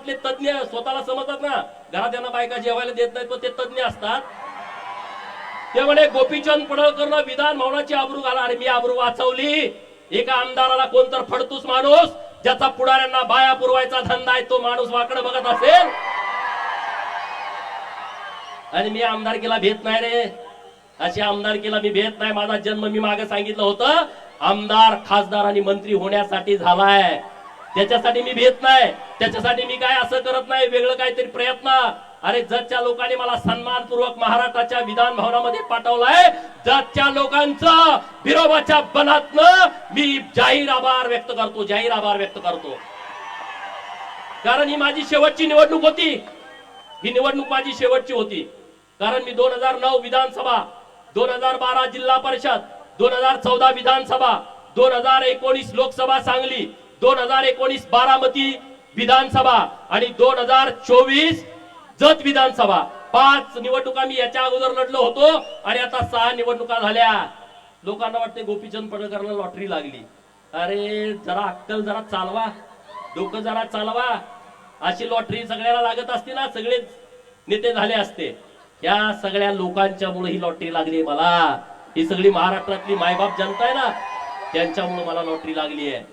घरातले तज्ञ स्वतःला समजतात ना, घरात त्यांना बायका जेवायला देत नाहीत पण ते तज्ञ असतात. ते म्हणे गोपीचंद पडळकरनं विधान भवनाची आबरू घाला. अरे मी आबरू वाचवली. एका आमदाराला कोणतर फडतूस माणूस ज्याचा पुढाऱ्यांना बाया पुरवायचा धंदा आहे तो माणूस वाकडं बघत असेल. आणि मी आमदारकीला भेट नाही रे, अशी आमदारकीला मी भेट नाही. माझा जन्म मी मागे सांगितलं होतं आमदार खासदार आणि मंत्री होण्यासाठी झालाय, त्याच्यासाठी मी भेट नाही. त्याच्यासाठी मी काय असं करत नाही वेगळं काहीतरी प्रयत्न. अरे जतच्या लोकांनी मला सन्मानपूर्वक महाराष्ट्राच्या विधान भवनामध्ये पाठवलाय, जतच्या लोकांचं बिरोबाच्या बनातनं मी जाहीर आभार व्यक्त करतो, जाहीर आभार व्यक्त करतो. कारण ही माझी शेवटची निवडणूक होती, ही निवडणूक माझी शेवटची होती. कारण मी 2009 विधानसभा, 2012 जिल्हा परिषद, 2014 विधानसभा, 2019 लोकसभा सांगली, 2019 बारामती विधानसभा आणि 2024 जत विधानसभा, 5 निवडणुका मी याच्या अगोदर लढलो होतो आणि आता 6 निवडणुका झाल्या. लोकांना वाटते गोपीचंद पडळकरला लॉटरी लागली. अरे जरा अक्कल जरा चालवा, डोकं जरा चालवा. अशी लॉटरी सगळ्याला लागत असते ना, सगळेच नेते झाले असते. या सगळ्या लोकांच्या मुळे ही लॉटरी लागली मला. ही सगळी महाराष्ट्रातली मायबाप जनता आहे ना, त्यांच्यामुळे मला लॉटरी लागली आहे.